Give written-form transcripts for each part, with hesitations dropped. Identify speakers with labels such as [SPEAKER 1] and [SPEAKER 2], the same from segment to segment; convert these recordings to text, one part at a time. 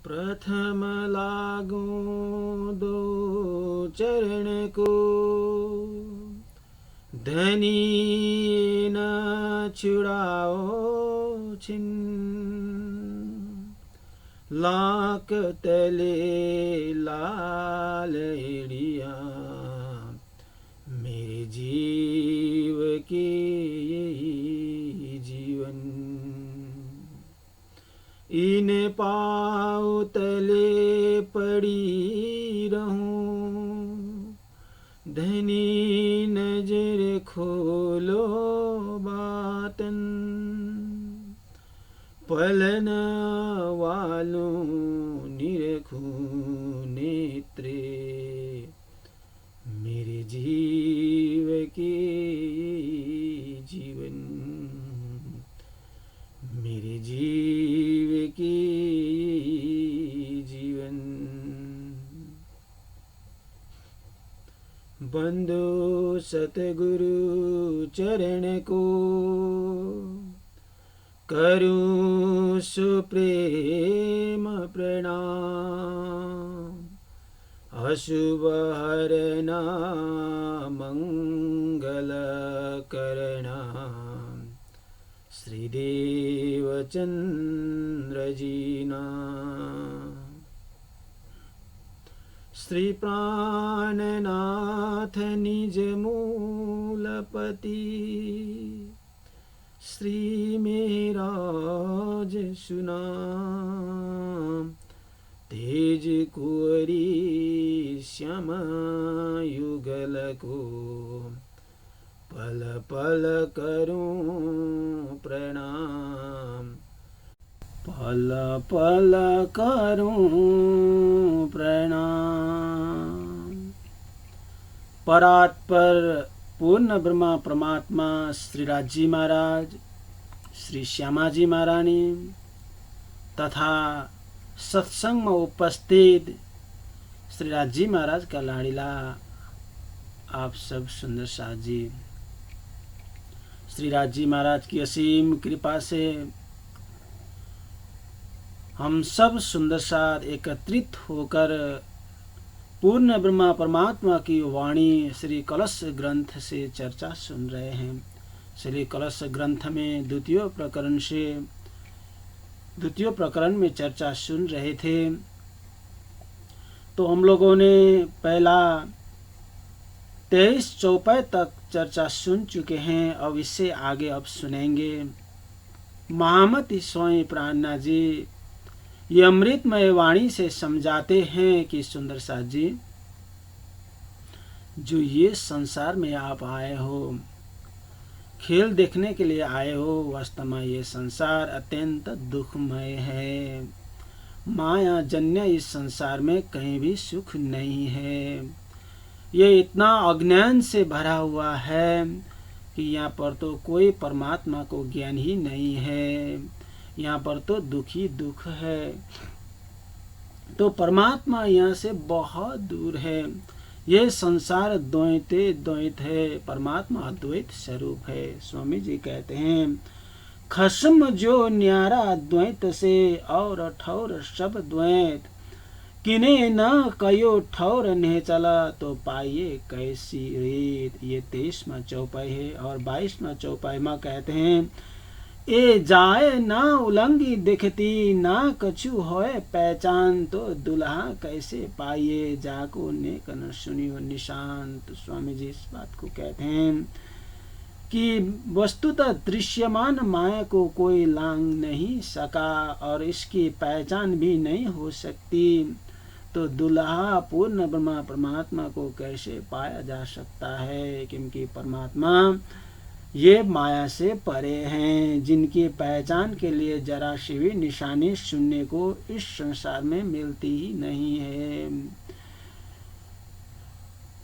[SPEAKER 1] प्रथम लागूं दो चरण को, धनी न छुड़ाओ छिन। लाख तले लाल एड़िया, मेरे जीव के यही जीवन। इन पाँव तले पड़ी रहूं, धनी नजर खोलो बातन। पलन वालों निरखूं नेत्रे, मेरे जीव के जीवन। मेरे जीव के जीवन। बंदो सतगुरु चरण को, करूं सुप्रेम प्रणाम। अशुभ हरना मंगल करना, श्री देवचंद्र जीना। श्री प्राणनाथ निज मूलपति, श्री मेराज सुनाम। तेज कुंवरी श्याम युगल को, पल पल करूं प्रणाम। पल पल करूं प्रणाम। परात्पर पूर्ण ब्रह्मा परमात्मा श्री राजी महाराज, श्री श्यामाजी महारानी तथा सत्संग में उपस्थित श्री राजी महाराज का लाड़ीला आप सब सुंदर साथ जी। श्री राजी महाराज की असीम कृपा से हम सब सुंदर साथ एकत्रित होकर पूर्ण ब्रह्मा परमात्मा की वाणी श्री कलश ग्रंथ से चर्चा सुन रहे हैं। श्री कलश ग्रंथ में द्वितीय प्रकरण में चर्चा सुन रहे थे। तो हम लोगों ने पहला 23 चौपाई तक चर्चा सुन चुके हैं। अब इससे आगे अब सुनेंगे। महामती स्वामी प्राणनाथ जी ये अमृतमय वाणी से समझाते हैं कि सुंदर साथ जी, जो ये संसार में आप आए हो, खेल देखने के लिए आए हो, वास्तव में ये संसार अत्यंत दुखमय है। माया जन्य इस संसार में कहीं भी सुख नहीं है। ये इतना अज्ञान से भरा हुआ है कि यहाँ पर तो कोई परमात्मा को ज्ञान ही नहीं है। यहाँ पर तो दुख ही दुख है। तो परमात्मा यहाँ से बहुत दूर है। ये संसार द्वैत है, परमात्मा अद्वैत स्वरूप है। स्वामी जी कहते हैं, खसम जो न्यारा द्वैत से और ठौर सब द्वैत, किने न कयो ठौर नहीं चला तो पाइए कैसी रीत। ये 23वां चौपाई है। और 22वां चौपाई में कहते हैं, ए जाए ना उलंगी दिखती, ना कछु होए पहचान, तो दुल्हा कैसे पाइए जाको नेक न सुनियो निशान। तो स्वामी जी इस बात को कहते हैं कि वस्तुतः दृश्यमान माया को कोई लांग नहीं सका और इसकी पहचान भी नहीं हो सकती। तो दुल्हा पूर्ण ब्रह्मा परमात्मा को कैसे पाया जा सकता है, क्योंकि परमात्मा ये माया से परे हैं, जिनकी पहचान के लिए जरा सी भी निशानी सुनने को इस संसार में मिलती ही नहीं है।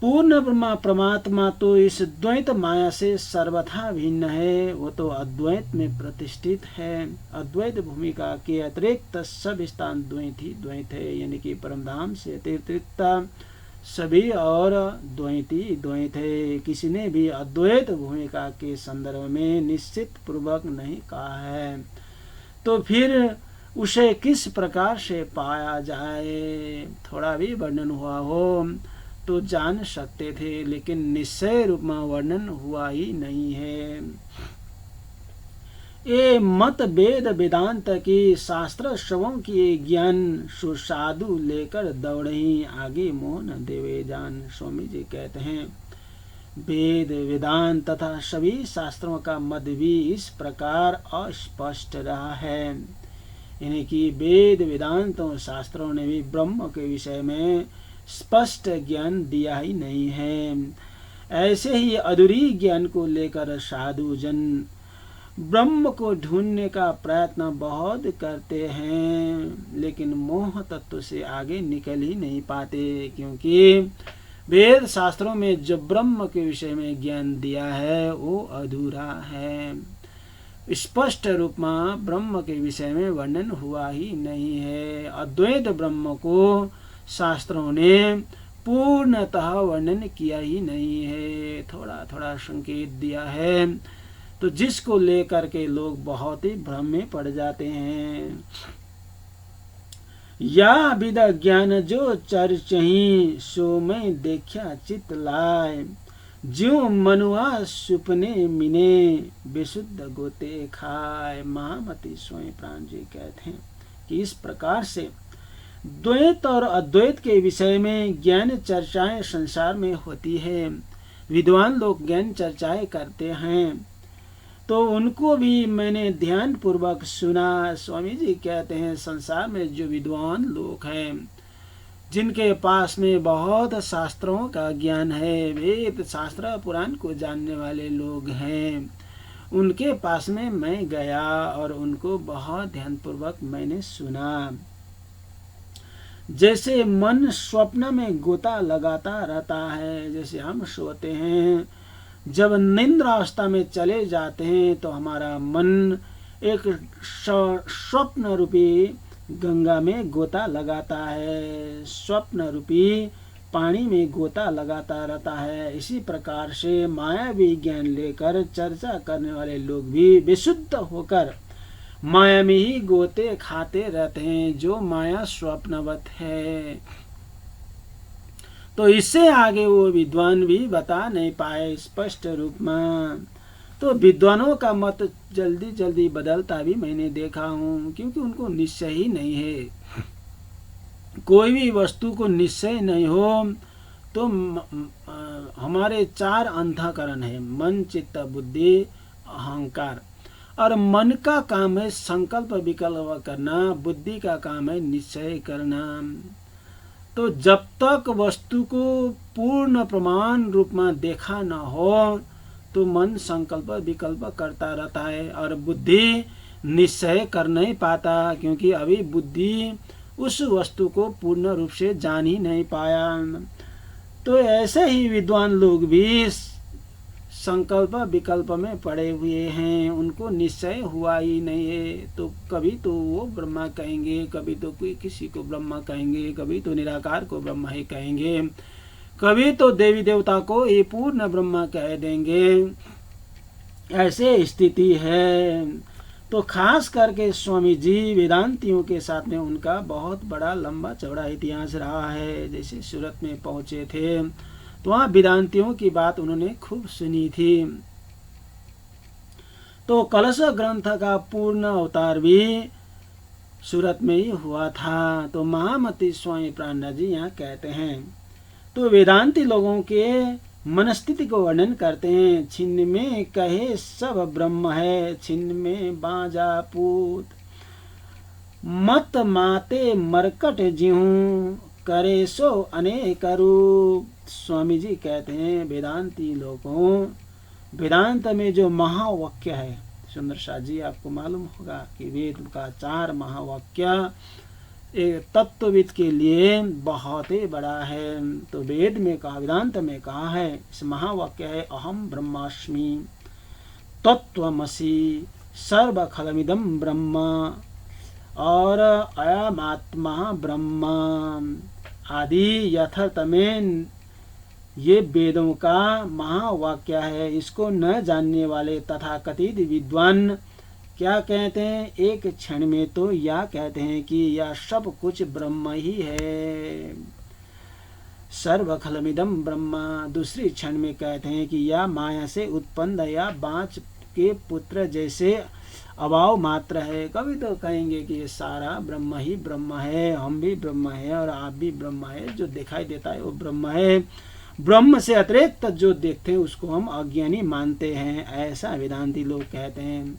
[SPEAKER 1] पूर्ण ब्रह्मा परमात्मा तो इस द्वैत माया से सर्वथा भिन्न है। वो तो अद्वैत में प्रतिष्ठित है। अद्वैत भूमिका के अतिरिक्त सब स्थान द्वैत ही द्वैत है, यानी कि परमधाम से अतिरिक्त सभी और द्वैत ही द्वैत है। किसी ने भी अद्वैत भूमिका के संदर्भ में निश्चित पूर्वक नहीं कहा है। तो फिर उसे किस प्रकार से पाया जाए। थोड़ा भी वर्णन हुआ हो तो जान सकते थे, लेकिन निश्चय रूप में वर्णन हुआ ही नहीं है। ये मत वेद वेदांत की शास्त्र श्रवण किए ज्ञान सुसाधु लेकर दौड़े आगे मोहन देवे जान। स्वामी जी कहते हैं वेद वेदांत तथा सभी शास्त्रों का मत भी इस प्रकार अस्पष्ट रहा है। यानी कि वेद वेदांतों शास्त्रों ने भी ब्रह्म के विषय में स्पष्ट ज्ञान दिया ही नहीं है। ऐसे ही अधूरी ज्ञान को लेकर साधु जन ब्रह्म को ढूंढने का प्रयत्न बहुत करते हैं, लेकिन मोह तत्व से आगे निकल ही नहीं पाते, क्योंकि वेद शास्त्रों में जो ब्रह्म के विषय में ज्ञान दिया है वो अधूरा है। स्पष्ट रूप में ब्रह्म के विषय में वर्णन हुआ ही नहीं है। अद्वैत ब्रह्म को शास्त्रों ने पूर्णतः वर्णन किया ही नहीं है, थोड़ा थोड़ा संकेत दिया है, तो जिसको लेकर के लोग बहुत ही भ्रम में पड़ जाते हैं। या विद ज्ञान जो चर्चही सो मैं देखा चित लाए, ज्यों मनुआ सुपने मिने विशुद्ध गोते खाए। महामती स्वयं प्राण जी कहते हैं कि इस प्रकार से द्वैत और अद्वैत के विषय में ज्ञान चर्चाएं संसार में होती है। विद्वान लोग ज्ञान चर्चाएं करते हैं तो उनको भी मैंने ध्यान पूर्वक सुना। स्वामी जी कहते हैं संसार में जो विद्वान लोग हैं, जिनके पास में बहुत शास्त्रों का ज्ञान है, वेद शास्त्र पुराण को जानने वाले लोग हैं, उनके पास में मैं गया और उनको बहुत ध्यान पूर्वक मैंने सुना। जैसे मन स्वप्न में गोता लगाता रहता है, जैसे हम सोते हैं, जब निद्रावस्था में चले जाते हैं तो हमारा मन एक स्वप्न रूपी गंगा में गोता लगाता है, स्वप्न रूपी पानी में गोता लगाता रहता है। इसी प्रकार से मायावी ज्ञान लेकर चर्चा करने वाले लोग भी विशुद्ध होकर माया में ही गोते खाते रहते हैं, जो माया स्वप्नवत है। तो इससे आगे वो विद्वान भी बता नहीं पाए स्पष्ट रूप में। तो विद्वानों का मत जल्दी जल्दी बदलता भी मैंने देखा हूँ, क्योंकि उनको निश्चय ही नहीं है। कोई भी वस्तु को निश्चय नहीं हो तो हमारे चार अंतःकरण है, मन चित्त बुद्धि अहंकार, और मन का काम है संकल्प विकल्प करना, बुद्धि का काम है निश्चय करना। तो जब तक वस्तु को पूर्ण प्रमाण रूप में देखा न हो तो मन संकल्प विकल्प करता रहता है और बुद्धि निश्चय कर नहीं पाता, क्योंकि अभी बुद्धि उस वस्तु को पूर्ण रूप से जान ही नहीं पाया। तो ऐसे ही विद्वान लोग भी संकल्प विकल्प में पड़े हुए हैं, उनको निश्चय हुआ ही नहीं है। तो कभी तो वो ब्रह्मा कहेंगे, कभी तो कोई किसी को ब्रह्मा कहेंगे, कभी तो निराकार को ब्रह्मा ही कहेंगे, कभी तो देवी देवता को ये पूर्ण ब्रह्मा कह देंगे। ऐसे स्थिति है। तो खास करके स्वामी जी वेदांतियों के साथ में उनका बहुत बड़ा लंबा चौड़ा इतिहास रहा है। जैसे सूरत में पहुंचे थे तो वहाँ वेदांतियों की बात उन्होंने खूब सुनी थी। तो कलश ग्रंथ का पूर्ण अवतार भी सूरत में ही हुआ था। तो महामती स्वामी प्राणनाथ जी यहाँ कहते हैं, तो वेदांती लोगों के मनस्थिति को वर्णन करते हैं। छिन्न में कहे सब ब्रह्म है, छिन्न में बाजा पूत, मत माते मरकट जिहूं, करे सो अनेक रूप। स्वामी जी कहते हैं वेदांती लोगों, वेदांत में जो महावाक्य है, सुंदर शाह जी आपको मालूम होगा कि वेद का 4 महावाक्य एक तत्वविद के लिए बहुत ही बड़ा है। तो वेद में कहा, वेदांत में कहा है, इस महावाक्य है अहम ब्रह्मास्मि, तत्वमसि, सर्व खलमिदं ब्रह्म, और अयम आत्मा ब्रह्म आदि यथार्थ में ये वेदों का महावाक्य है। इसको न जानने वाले तथा कथित विद्वान क्या कहते हैं, एक क्षण में तो या कहते हैं कि यह सब कुछ ब्रह्म ही है, सर्वखलमिदं ब्रह्म। दूसरी क्षण में कहते हैं कि यह माया से उत्पन्न या बाँच के पुत्र जैसे अभाव मात्र है। कभी तो कहेंगे कि ये सारा ब्रह्म ही ब्रह्म है, हम भी ब्रह्म है और आप भी ब्रह्म है, जो दिखाई देता है वो ब्रह्म है, ब्रह्म से अतिरिक्त जो देखते हैं उसको हम अज्ञानी मानते हैं, ऐसा वेदांती लोग कहते हैं।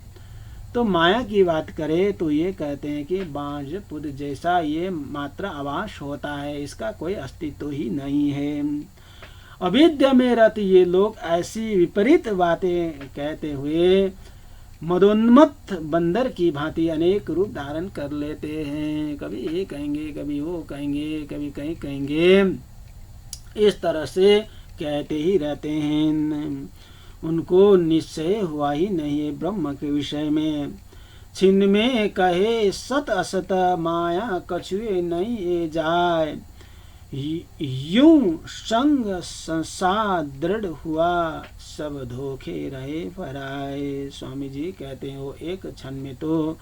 [SPEAKER 1] तो माया की बात करें तो ये कहते हैं कि बाँझ पुत्र जैसा ये मात्र आभास होता है, इसका कोई अस्तित्व ही नहीं है। अविद्या में रत ये लोग ऐसी विपरीत बातें कहते हुए मदोन्मत्त बंदर की भांति अनेक रूप धारण कर लेते हैं। कभी ये कहेंगे, कभी वो कहेंगे, कभी कहीं कहेंगे, इस तरह से कहते ही रहते हैं। उनको निश्चय हुआ ही नहीं है ब्रह्म के विषय में। छिन्न में कहे सत असत माया कछुए नहीं ए जाए, यूं संग संसार दृढ़ हुआ सब धोखे रहे पराए। स्वामी जी कहते हैं वो एक क्षण में तो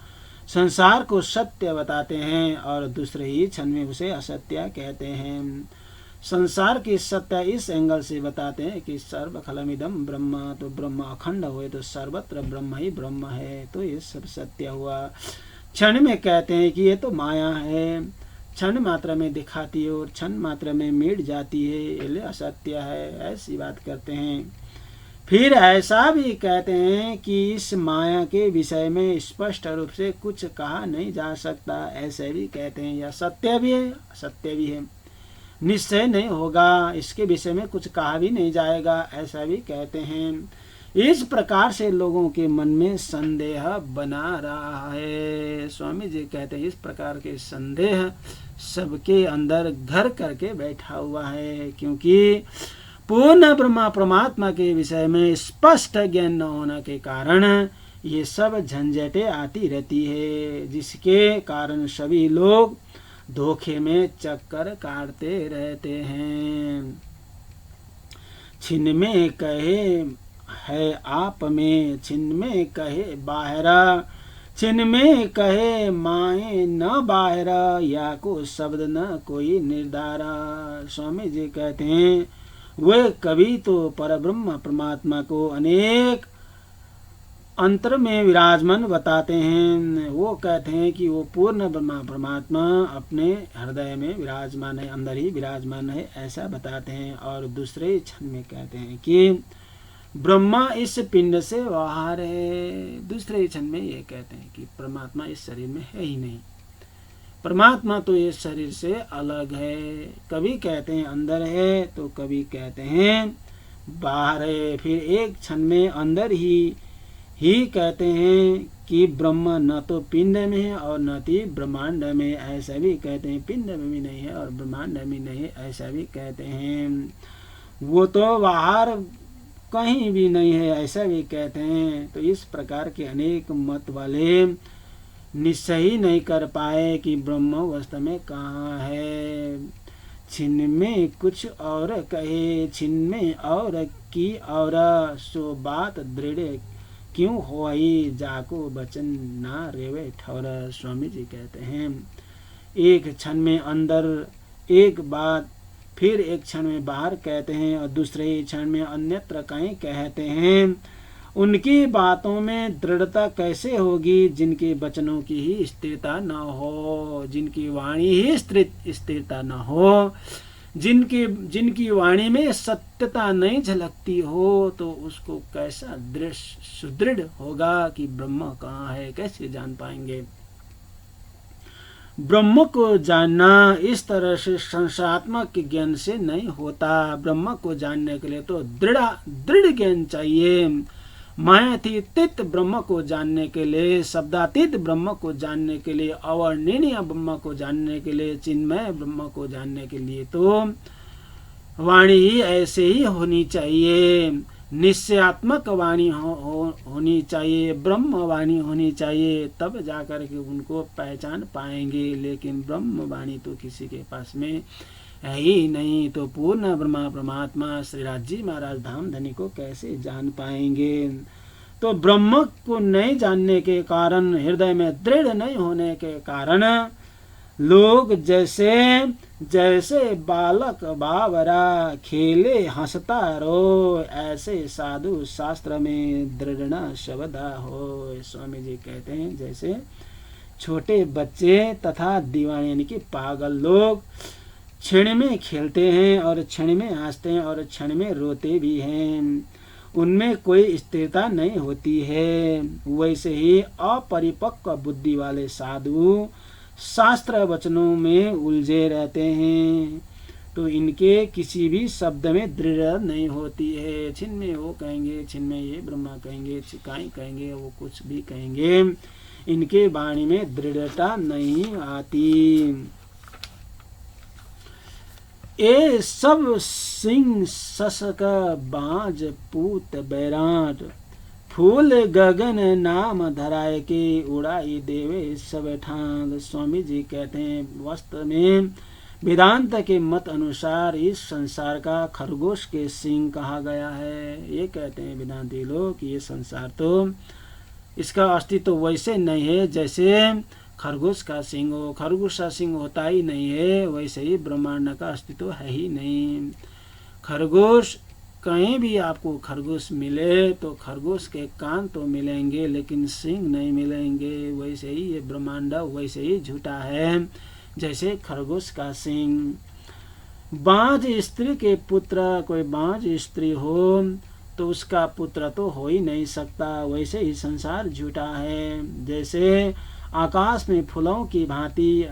[SPEAKER 1] संसार को सत्य बताते हैं और दूसरे ही क्षण में उसे असत्य कहते हैं। संसार की सत्य इस एंगल से बताते हैं कि सर्वखलमिदं ब्रह्म, तो ब्रह्म अखंड हुए तो सर्वत्र ब्रह्म ही ब्रह्म है, तो ये सब सत्य हुआ। क्षण में कहते हैं कि ये तो माया है, क्षण मात्र में दिखाती है और क्षण मात्र में मिट जाती है, ये असत्य है, ऐसी बात करते हैं। फिर ऐसा भी कहते हैं कि इस माया के विषय में स्पष्ट रूप से कुछ कहा नहीं जा सकता, ऐसे भी कहते हैं। यह सत्य भी है, असत्य भी है, निश्चय नहीं होगा, इसके विषय में कुछ कहा भी नहीं जाएगा, ऐसा भी कहते हैं। इस प्रकार से लोगों के मन में संदेह बना रहा है। स्वामी जी कहते हैं इस प्रकार के संदेह सबके अंदर घर करके बैठा हुआ है, क्योंकि पूर्ण ब्रह्मा परमात्मा के विषय में स्पष्ट ज्ञान न होने के कारण ये सब झंझटें आती रहती है, जिसके कारण सभी लोग धोखे में चक्कर काटते रहते हैं। छिन्न में कहे है आप में, छिन्न में कहे बाहरा, छिन्न में कहे माए न बाहरा, या को शब्द न कोई निर्धारा। स्वामी जी कहते हैं वे कभी तो परब्रह्म परमात्मा को अनेक अंतर में विराजमान बताते हैं। वो कहते हैं कि वो पूर्ण ब्रह्मा परमात्मा अपने हृदय में विराजमान है, अंदर ही विराजमान है, ऐसा बताते हैं। और दूसरे क्षण में कहते हैं कि ब्रह्मा इस पिंड से बाहर है। दूसरे क्षण में ये कहते हैं कि परमात्मा इस शरीर में है ही नहीं, परमात्मा तो इस शरीर से अलग है। कभी कहते हैं अंदर है तो कभी कहते हैं बाहर है। फिर एक क्षण में अंदर ही कहते हैं कि ब्रह्म न तो पिंड में है और न तो ब्रह्मांड में, ऐसा भी कहते हैं। पिंड में भी नहीं है और ब्रह्मांड में नहीं है, ऐसा भी कहते हैं। वो तो बाहर कहीं भी नहीं है, ऐसा भी कहते हैं। तो इस प्रकार के अनेक मत वाले निश्चय ही नहीं कर पाए कि ब्रह्म वास्तव में कहाँ है। छिन्न में कुछ और कहे, छिन्न में और की और, सो बात दृढ़ क्यों होई, जाको बचन ना रेवे ठौर। स्वामी जी कहते हैं एक क्षण में अंदर एक बात, फिर एक क्षण में बाहर कहते हैं और दूसरे क्षण में अन्यत्र कहीं कहते हैं। उनकी बातों में दृढ़ता कैसे होगी जिनके वचनों की ही स्थिरता न हो, जिनकी वाणी ही स्थिरता न हो, जिनकी वाणी में सत्यता नहीं झलकती हो, तो उसको कैसा सुदृढ़ होगा कि ब्रह्म कहाँ है, कैसे जान पाएंगे। ब्रह्म को जानना इस तरह से संसारात्मक ज्ञान से नहीं होता। ब्रह्म को जानने के लिए तो दृढ़ ज्ञान चाहिए। मायातीत ब्रह्म को जानने के लिए, शब्दातीत ब्रह्म को जानने के लिए, अवर्णनीय ब्रह्म को जानने के लिए, चिन्मय ब्रह्म को जानने के लिए तो वाणी ही ऐसे ही होनी चाहिए। निश्चयात्मक वाणी होनी चाहिए, ब्रह्म वाणी होनी चाहिए, तब जाकर के उनको पहचान पाएंगे। लेकिन ब्रह्म वाणी तो किसी के पास में है ही नहीं, तो पूर्ण ब्रह्मा परमात्मा श्री राज जी महाराज धाम धनी को कैसे जान पाएंगे। तो ब्रह्म को नहीं जानने के कारण, हृदय में दृढ़ नहीं होने के कारण लोग जैसे जैसे बालक बावरा खेले हंसता रो, ऐसे साधु शास्त्र में दृढ़ न शब्दा हो। स्वामी जी कहते हैं जैसे छोटे बच्चे तथा दीवाने यानी कि पागल लोग क्षण में खेलते हैं और क्षण में हंसते हैं और क्षण में रोते भी हैं, उनमें कोई स्थिरता नहीं होती है, वैसे ही अपरिपक्व बुद्धि वाले साधु शास्त्र वचनों में उलझे रहते हैं, तो इनके किसी भी शब्द में दृढ़ नहीं होती है। छिन में वो कहेंगे, छिन में ये ब्रह्मा कहेंगे, चिकाई कहेंगे, वो कुछ भी कहेंगे, इनके वाणी में दृढ़ता नहीं आती। ए सब सिंह ससक बाज पूत बैराट, फूल गगन नाम धराए के उड़ाई देवे सब ठान। स्वामी जी कहते हैं वास्तव में वेदांत के मत अनुसार इस संसार का खरगोश के सिंह कहा गया है। ये कहते हैं वेदांती लोग कि ये संसार तो इसका अस्तित्व वैसे नहीं है जैसे खरगोश का सिंह हो, खरगोश का सिंह होता ही नहीं है, वैसे ही ब्रह्मांड का अस्तित्व है ही नहीं। खरगोश कहीं भी आपको खरगोश मिले तो खरगोश के कान तो मिलेंगे लेकिन सिंह नहीं मिलेंगे, वैसे ही ये ब्रह्मांड वैसे ही झूठा है जैसे खरगोश का सिंह। बांझ स्त्री के पुत्र, कोई बांझ स्त्री हो तो उसका पुत्र तो हो ही नहीं सकता, वैसे ही संसार झूठा है। जैसे आकाश में फूलों की भांति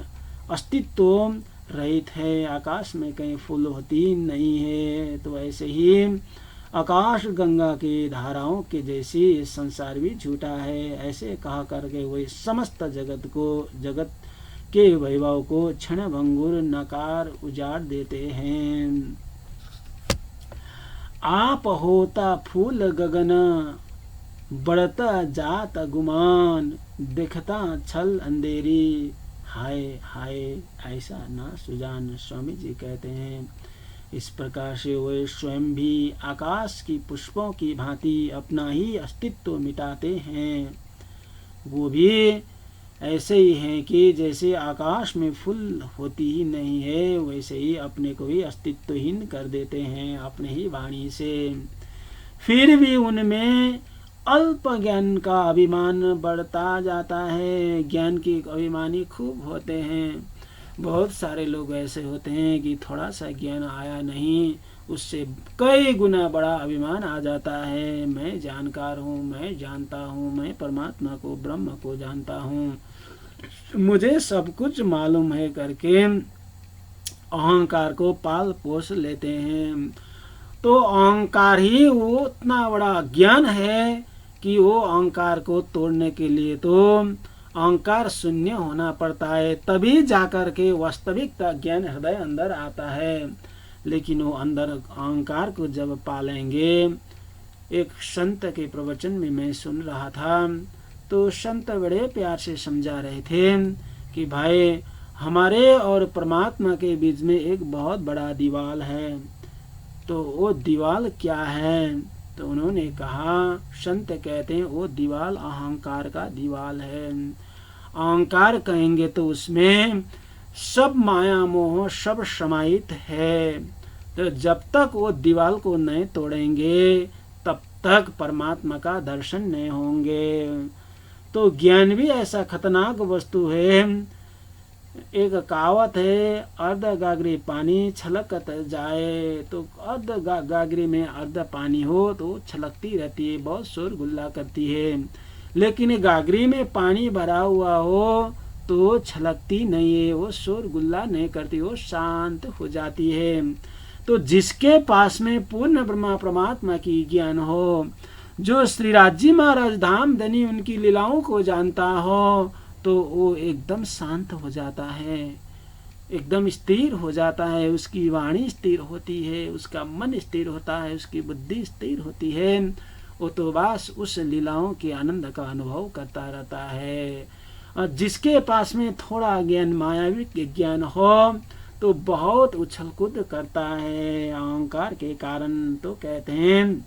[SPEAKER 1] अस्तित्व रहित है, आकाश में कहीं फूल होती नहीं है, तो ऐसे ही आकाश गंगा की धाराओं के जैसी संसार भी झूठा है। ऐसे कहा करके वही समस्त जगत के वैभव को क्षण भंगुर नकार उजाड़ देते हैं। आप होता फूल गगन, बढ़ता जात गुमान, दिखता छल अंधेरी, हाय हाय ऐसा ना सुजान। स्वामी जी कहते हैं इस प्रकार से वे स्वयं भी आकाश की पुष्पों की भांति अपना ही अस्तित्व मिटाते हैं। वो भी ऐसे ही हैं कि जैसे आकाश में फूल होती ही नहीं है, वैसे ही अपने को ही अस्तित्वहीन कर देते हैं अपने ही वाणी से। फिर भी उनमें अल्प ज्ञान का अभिमान बढ़ता जाता है, ज्ञान के अभिमानी खूब होते हैं। बहुत सारे लोग ऐसे होते हैं कि थोड़ा सा ज्ञान आया नहीं, उससे कई गुना बड़ा अभिमान आ जाता है। मैं जानकार हूँ, मैं जानता हूँ, मैं परमात्मा को ब्रह्म को जानता हूँ, मुझे सब कुछ मालूम है करके अहंकार को पाल पोस लेते हैं। तो अहंकार ही वो उतना बड़ा ज्ञान है कि वो अहंकार को तोड़ने के लिए तो अहंकार शून्य होना पड़ता है, तभी जाकर के वास्तविक ज्ञान हृदय अंदर आता है। लेकिन वो अंदर अहंकार को जब पालेंगे, एक संत के प्रवचन में मैं सुन रहा था, तो संत बड़े प्यार से समझा रहे थे कि भाई हमारे और परमात्मा के बीच में एक बहुत बड़ा दीवाल है। तो वो दीवाल क्या है? तो उन्होंने कहा, संत कहते हैं वो दीवाल अहंकार का दीवाल है। अहंकार कहेंगे तो उसमें सब माया मोह सब समाहित है। तो जब तक वो दीवाल को नहीं तोड़ेंगे तब तक परमात्मा का दर्शन नहीं होंगे। तो ज्ञान भी ऐसा खतरनाक वस्तु है। एक कहावत है, अर्ध गागरी पानी छलकत जाए। तो अर्ध गागरी में अर्ध पानी हो तो छलकती रहती है, बहुत शोर गुल्ला करती है। लेकिन गागरी में पानी भरा हुआ हो तो छलकती नहीं है, वो शोर गुल्ला नहीं करती, वो शांत हो जाती है। तो जिसके पास में पूर्ण ब्रह्मा परमात्मा की ज्ञान हो, जो श्री राजी महाराज धाम धनी उनकी लीलाओं को जानता हो, तो वो एकदम शांत हो जाता है, एकदम स्थिर हो जाता है। उसकी वाणी स्थिर होती है, उसका मन स्थिर होता है, उसकी बुद्धि स्थिर होती है। वो तो बस उस लीलाओं के आनंद का अनुभव करता रहता है। और जिसके पास में थोड़ा ज्ञान मायावी ज्ञान हो तो बहुत उछल कूद करता है अहंकार के कारण। तो कहते हैं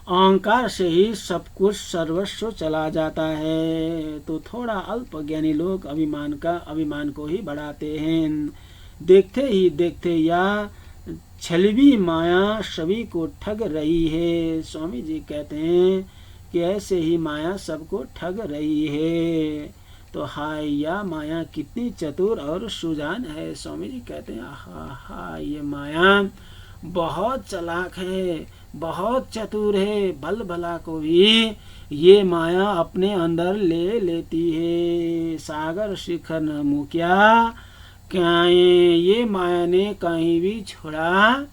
[SPEAKER 1] अहंकार से ही सब कुछ सर्वस्व चला जाता है। तो थोड़ा अल्पज्ञानी लोग अभिमान को ही बढ़ाते हैं। देखते ही देखते या छलवी माया सभी को ठग रही है। स्वामी जी कहते हैं कि ऐसे ही माया सबको ठग रही है। तो हाय या माया कितनी चतुर और सुजान है। स्वामी जी कहते हैं हा ये माया बहुत चालाक है, बहुत चतुर है। भल भला को भी ये माया अपने अंदर ले लेती है। सागर शिखर न मुकिया क्या ये माया ने कहीं भी छोड़ा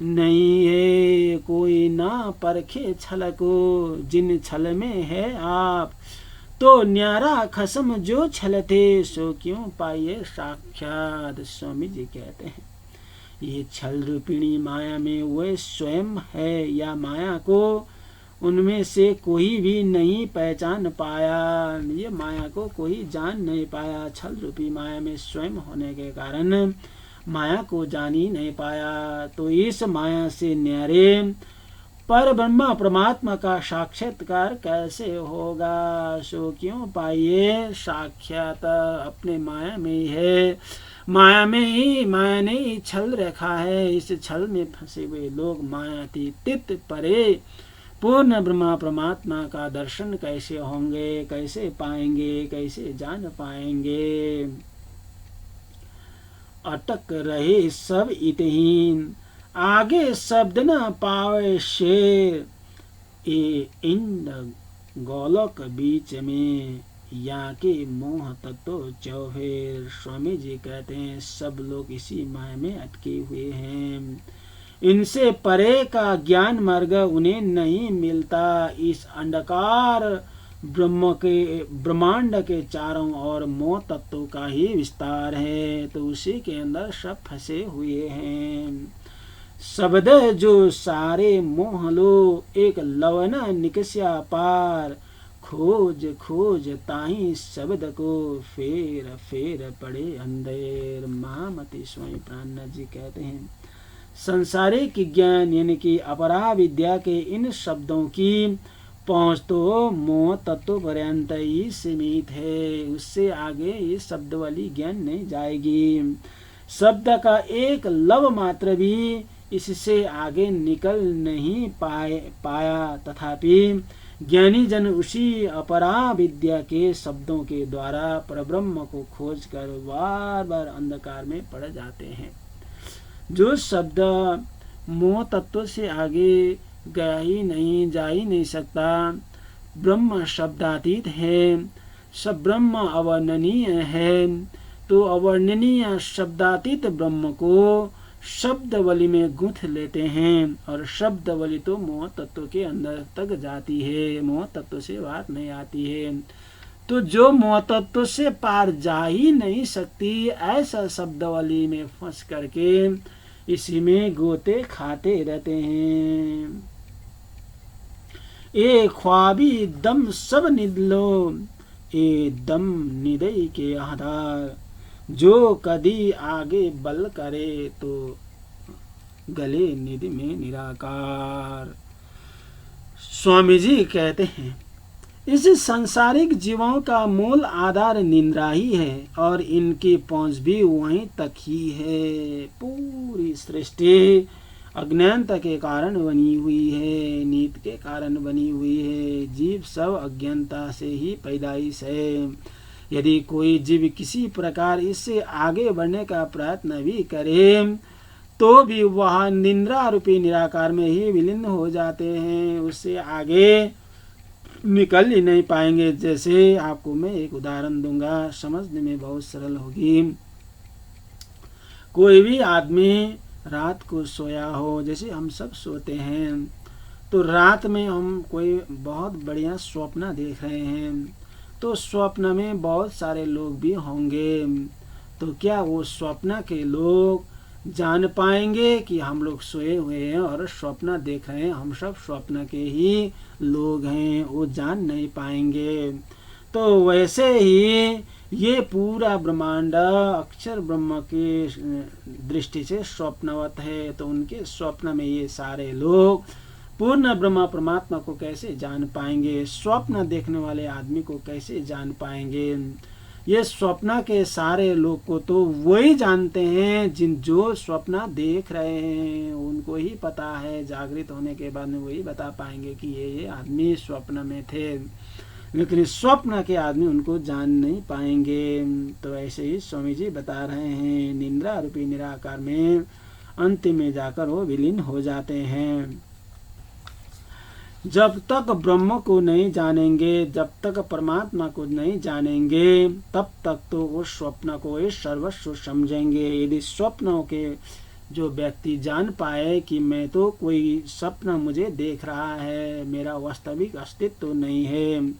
[SPEAKER 1] नहीं है। कोई ना परखे छल को जिन छल में है आप, तो न्यारा खसम जो छल थे सो क्यों पाइए साक्षात। स्वामी जी कहते हैं ये छल रूपिणी माया में वह स्वयं है या माया को उनमें से कोई भी नहीं पहचान पाया। ये माया को कोई जान नहीं पाया। छल रूपी माया में स्वयं होने के कारण माया को जान ही नहीं पाया। तो इस माया से न्यारे पर ब्रह्मा परमात्मा का साक्षात्कार कैसे होगा। सो क्यों पाइए साक्षात अपने माया में ही है। माया ने ही छल रखा है। इस छल में फंसे हुए लोग मायातीत परे पूर्ण ब्रह्मा परमात्मा का दर्शन कैसे होंगे, कैसे पाएंगे, कैसे जान पाएंगे। अटक रहे सब इतहीन आगे शब्द न पावे शेर। ए इंद गोलक बीच में या के मोह तत्व चौफेर। स्वामी जी कहते हैं सब लोग इसी माया में अटके हुए हैं। इनसे परे का ज्ञान मार्ग उन्हें नहीं मिलता। इस अंधकार ब्रह्मांड के चारों ओर मोह तत्व का ही विस्तार है। तो उसी के अंदर सब फंसे हुए हैं। शब्द जो सारे मोह लो एक लवना निकस्या पार। खोज खोज ताही शब्द को फेर फेर पड़े अंधेर। महामती स्वामी प्राणनाथ जी कहते हैं संसारिक ज्ञान यानी कि अपरा विद्या के इन शब्दों की पहुंच तो मोह तत्व पर्यंत ही सीमित है। उससे आगे इस शब्द वाली ज्ञान नहीं जाएगी। शब्द का एक लव मात्र भी इससे आगे निकल नहीं पाया। तथापि ज्ञानी जन उसी अपरा विद्या के शब्दों के द्वारा परब्रह्म को खोज कर बार बार अंधकार में पड़ जाते हैं। जो शब्द मोह तत्व से आगे गया ही नहीं, जा ही नहीं सकता। ब्रह्म शब्दातीत है, सब ब्रह्म अवर्णनीय है। तो अवर्णनीय शब्दातीत ब्रह्म को शब्दवली में गूंथ लेते हैं। और शब्दवली तो मोह तत्व के अंदर तक जाती है, मोह तत्व से बाहर नहीं आती है। तो जो मोह तत्व से पार जा ही नहीं सकती, ऐसा शब्दवली में फंस करके इसी में गोते खाते रहते हैं। ए ख्वाबी दम सब निदलो ए दम निदय के आधार। जो कदी आगे बल करे तो गले निधि में निराकार। स्वामी जी कहते हैं इस सांसारिक जीवों का मूल आधार निंद्रा ही है और इनकी पहुंच भी वहीं तक ही है। पूरी सृष्टि अज्ञानता के कारण बनी हुई है, नीत के कारण बनी हुई है। जीव सब अज्ञानता से ही पैदाइश है। यदि कोई जीव किसी प्रकार इससे आगे बढ़ने का प्रयत्न भी करे तो भी वह निंद्रा रूपी निराकार में ही विलीन हो जाते हैं। उससे आगे निकल ही नहीं पाएंगे। जैसे आपको मैं एक उदाहरण दूंगा, समझने में बहुत सरल होगी। कोई भी आदमी रात को सोया हो, जैसे हम सब सोते हैं, तो रात में हम कोई बहुत बढ़िया स्वप्न देख रहे हैं। तो स्वप्न में बहुत सारे लोग भी होंगे। तो क्या वो स्वप्न के लोग जान पाएंगे कि हम लोग सोए हुए हैं और स्वप्न देख रहे हैं, हम सब स्वप्न के ही लोग हैं? वो जान नहीं पाएंगे। तो वैसे ही ये पूरा ब्रह्मांड अक्षर ब्रह्म की दृष्टि से स्वप्नवत है। तो उनके स्वप्न में ये सारे लोग पूर्ण ब्रह्म परमात्मा को कैसे जान पाएंगे? स्वप्न देखने वाले आदमी को कैसे जान पाएंगे? ये स्वप्न के सारे लोग को तो वही जानते हैं जो स्वप्न देख रहे हैं, उनको ही पता है। जागृत होने के बाद में वही बता पाएंगे कि ये आदमी स्वप्न में थे, लेकिन स्वप्न के आदमी उनको जान नहीं पाएंगे। तो ऐसे ही स्वामी जी बता रहे हैं, निंद्रा रूपी निराकार में अंतिम में जाकर वो विलीन हो जाते हैं। जब तक ब्रह्म को नहीं जानेंगे, जब तक परमात्मा को नहीं जानेंगे, तब तक तो वो स्वप्न को ही सर्वस्व समझेंगे। यदि स्वप्नों के जो व्यक्ति जान पाए कि मैं तो कोई सपना मुझे देख रहा है, मेरा वास्तविक अस्तित्व नहीं है,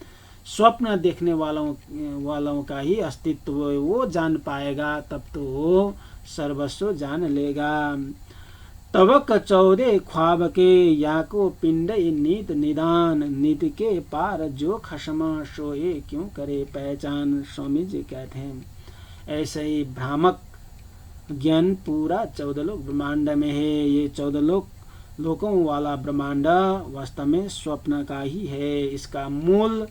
[SPEAKER 1] स्वप्न देखने वालों का ही अस्तित्व वो जान पाएगा, तब तो वो सर्वस्व जान लेगा। तवक 14 ख्वाब के याको पिंड नीत निदान, नीत के पार जो खसमा सोए क्यों करे पहचान। स्वामी जी कहते हैं ऐसे ही भ्रामक ज्ञान पूरा 14 लोक ब्रह्मांड में है। ये 14 लोकों वाला ब्रह्मांड वास्तव में स्वप्न का ही है। इसका मूल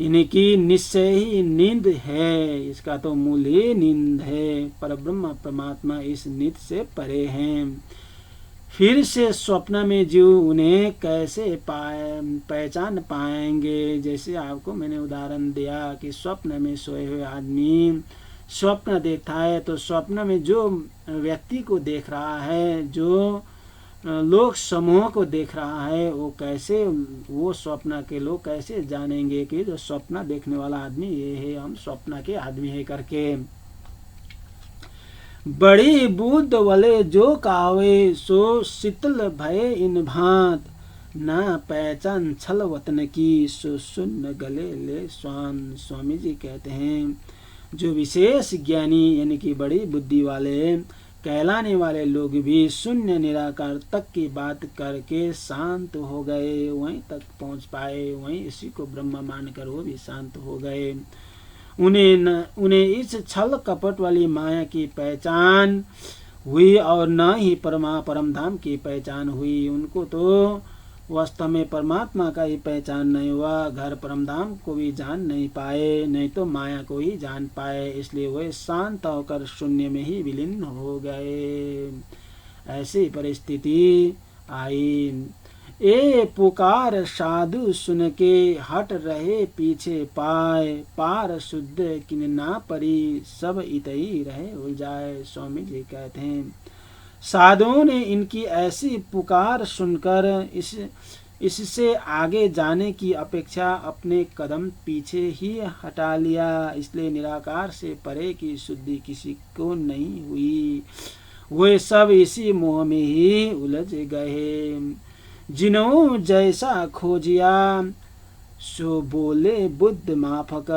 [SPEAKER 1] इनकी निश्चय ही नींद है, इसका तो मूल ही नींद है। पर ब्रह्म परमात्मा इस नींद से परे हैं। फिर से स्वप्न में जीव उन्हें कैसे पहचान पाएंगे? जैसे आपको मैंने उदाहरण दिया कि स्वप्न में सोए हुए आदमी स्वप्न देखता है, तो स्वप्न में जो व्यक्ति को देख रहा है, जो लोग समूह को देख रहा है, वो स्वप्न के लोग कैसे जानेंगे कि जो स्वप्न देखने वाला आदमी ये है, हम स्वप्न के आदमी है करके। बड़ी बुद्ध वाले जो कावे सो शीतल भय इन भांत, ना पहचान छल वतन की सो सुन्न गले ले स्वान। स्वामी जी कहते हैं जो विशेष ज्ञानी यानी कि बड़ी बुद्धि वाले कहलाने वाले लोग भी शून्य निराकार तक की बात करके शांत हो गए, वहीं तक पहुंच पाए, वहीं इसी को ब्रह्म मानकर वो भी शांत हो गए। उन्हें इस छल कपट वाली माया की पहचान हुई और न ही परम धाम की पहचान हुई। उनको तो वास्तव में परमात्मा का ही पहचान नहीं हुआ, घर परम धाम को भी जान नहीं पाए, नहीं तो माया को ही जान पाए। इसलिए वे शांत होकर शून्य में ही विलीन हो गए। ऐसी परिस्थिति आई। ए पुकार साधु सुन के हट रहे पीछे पाए, पार शुद्ध किन ना परी सब इतई रहे उलझाए। स्वामी जी कहते हैं साधुओं ने इनकी ऐसी पुकार सुनकर इससे आगे जाने की अपेक्षा अपने कदम पीछे ही हटा लिया। इसलिए निराकार से परे की शुद्धि किसी को नहीं हुई, वे सब इसी मोह में ही उलझ गए। जिन्हों जैसा खोजिया सो बोले बुद्ध माफक,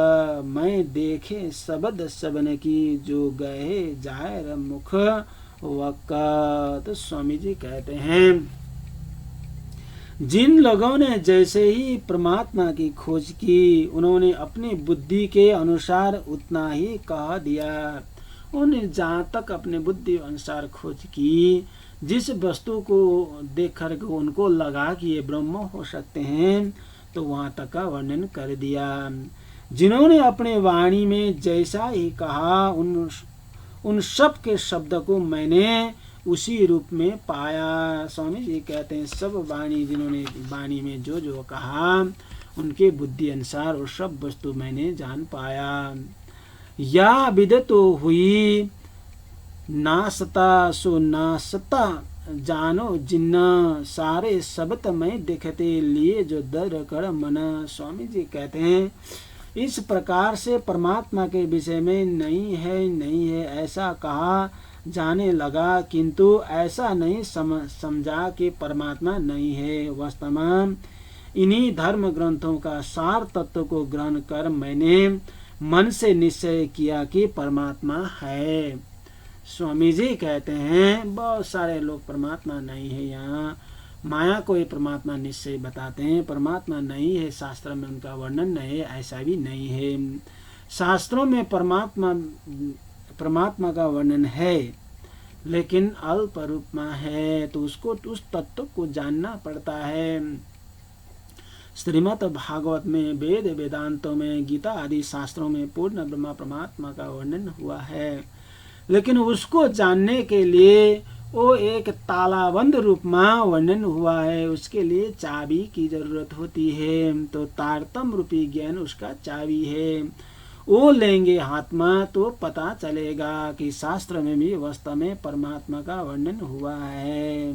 [SPEAKER 1] मैं देखे सबद सबन की जो गए जायर मुख वक़्त। स्वामी जी कहते हैं जिन लोगों ने जैसे ही परमात्मा की खोज की, उन्होंने अपनी बुद्धि के अनुसार उतना ही कह दिया। उन्होंने जहाँ तक अपने बुद्धि अनुसार खोज की, जिस वस्तु को देख कर उनको लगा कि ये ब्रह्म हो सकते हैं, तो वहाँ तक का वर्णन कर दिया। जिन्होंने अपने वाणी में जैसा ही कहा, उन सब के शब्द को मैंने उसी रूप में पाया। स्वामी जी कहते हैं सब जिन्होंने वाणी में जो जो कहा, उनके बुद्धि अनुसार वो सब वस्तु मैंने जान पाया। या विदित हुई नासता सो नासता जानो जिन्ना, सारे शब्द में देखते लिए जो दर कर मना। स्वामी जी कहते हैं इस प्रकार से परमात्मा के विषय में नहीं है ऐसा कहा जाने लगा, किंतु ऐसा नहीं समझा कि परमात्मा नहीं है। वास्तव में इन्हीं धर्म ग्रंथों का सार तत्व को ग्रहण कर मैंने मन से निश्चय किया कि परमात्मा है। स्वामी जी कहते हैं बहुत सारे लोग परमात्मा नहीं है, यहाँ माया को ही परमात्मा निश्चय बताते हैं। परमात्मा नहीं है, शास्त्र में उनका वर्णन नहीं है, ऐसा भी नहीं है। शास्त्रों में परमात्मा का वर्णन है, लेकिन अल्प रूप में है, तो उसको उस तत्व को जानना पड़ता है। श्रीमद् भागवत में, वेद वेदांतों में, गीता आदि शास्त्रों में पूर्ण ब्रह्म परमात्मा का वर्णन हुआ है, लेकिन उसको जानने के लिए वो एक तालाबंद रूप में वर्णन हुआ है। उसके लिए चाबी की जरूरत होती है, तो तारतम रूपी ज्ञान उसका चाबी है। वो लेंगे हाथ में तो पता चलेगा कि शास्त्र में भी वास्तव में परमात्मा का वर्णन हुआ है।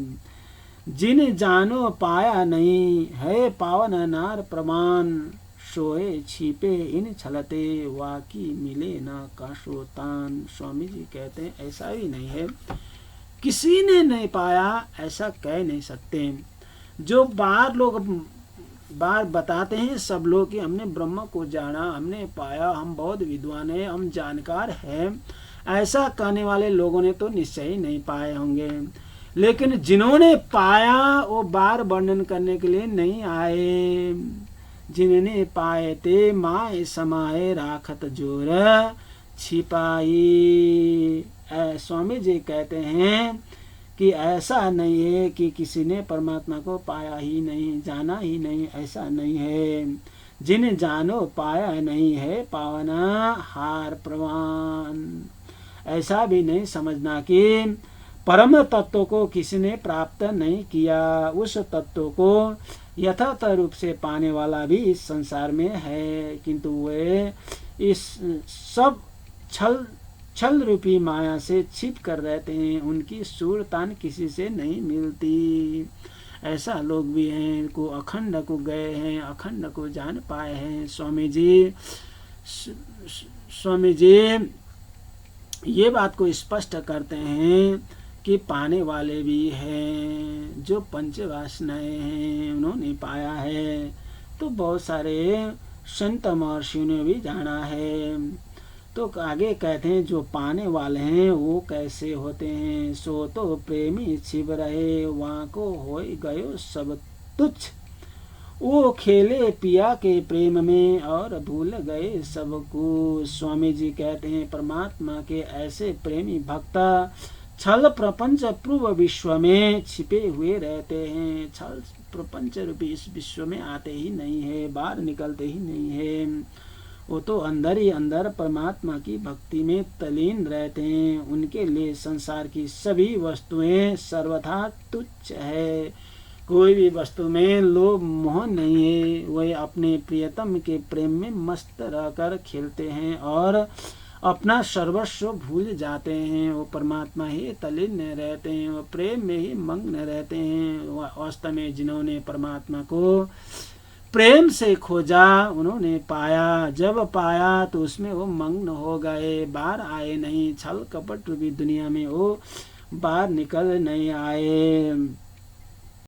[SPEAKER 1] जिन जानो पाया नहीं है पावन नार प्रमाण, सोए छिपे इन छलते वाकी मिले न काशोतान। स्वामी जी कहते हैं ऐसा भी नहीं है, किसी ने नहीं पाया ऐसा कह नहीं सकते। जो बार बताते हैं सब लोग कि हमने ब्रह्म को जाना, हमने पाया, हम बहुत विद्वान हैं, हम जानकार हैं, ऐसा कहने वाले लोगों ने तो निश्चय ही नहीं पाए होंगे। लेकिन जिन्होंने पाया वो बार वर्णन करने के लिए नहीं आए। जिन्होंने पाए ते माए समाए राखत जोर छिपाई। स्वामी जी कहते हैं कि ऐसा नहीं है कि किसी ने परमात्मा को पाया ही नहीं, जाना ही नहीं, ऐसा नहीं है। जिन जानो पाया नहीं है पावना हार प्रवान। ऐसा भी नहीं समझना कि परम तत्व को किसी ने प्राप्त नहीं किया। उस तत्व को यथार्थ रूप से पाने वाला भी इस संसार में है, किंतु वे इस सब छल रूपी माया से छिप कर रहते हैं। उनकी सूरतान किसी से नहीं मिलती। ऐसा लोग भी हैं को अखंड को गए हैं, अखंड को जान पाए हैं। स्वामी जी ये बात को स्पष्ट करते हैं कि पाने वाले भी हैं। जो पंच वासनाएं हैं उन्होंने पाया है, तो बहुत सारे संत महर्षियों ने भी जाना है। तो आगे कहते हैं जो पाने वाले हैं वो कैसे होते हैं। सो तो प्रेमी छिप रहे वहाँ को हो गयो सब तुच्छ। वो खेले पिया के प्रेम में और भूल गए सबको। स्वामी जी कहते हैं परमात्मा के ऐसे प्रेमी भक्त छल प्रपंच पूर्व विश्व में छिपे हुए रहते हैं। छल प्रपंच रूपी इस विश्व में आते ही नहीं है, बाहर निकलते ही नहीं है। वो तो अंदर ही अंदर परमात्मा की भक्ति में तलीन रहते हैं। उनके लिए संसार की सभी वस्तुएं सर्वथा तुच्छ है। कोई भी वस्तु में लोभ मोह नहीं है। वे अपने प्रियतम के प्रेम में मस्त रहकर खेलते हैं और अपना सर्वस्व भूल जाते हैं। वो परमात्मा ही तलीन रहते हैं, वो प्रेम में ही मग्न रहते हैं। वास्तव में जिन्होंने परमात्मा को प्रेम से खोजा उन्होंने पाया। जब पाया तो उसमें वो मग्न हो गए, बाहर आए नहीं। छल कपट रूपी दुनिया में वो बाहर निकल नहीं आए।